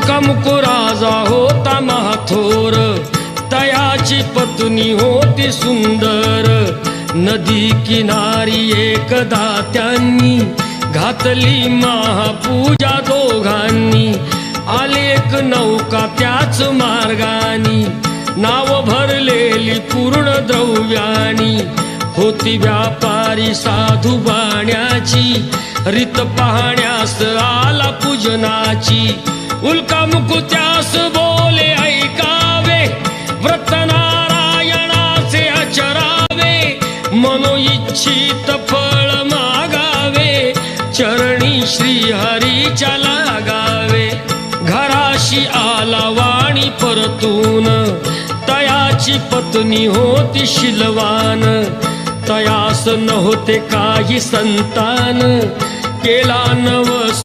उल्कामुकू राजा होता महाथोर, तयाची पत्नी होती सुंदर. नदी किनारी एकदा त्यांनी घातली महापूजा दोघांनी. आले एक नौका त्याच मार्गानी, नाव भरलेली पूर्ण द्रव्यानी. होती व्यापारी साधू बाण्याची, रीत पाहण्यास आला पूजनाची. उल्कामुकू त्यास बोले ऐकावे, व्रत नारायणाचे आचरावे. मनोइच्छित फळ मागावे, चरणी श्री हरीच्या लागावे. घराशी आला वाणी परतून, तयाची पत्नी होती शीलवान. तयास नव्हते काही संतान, केला नवस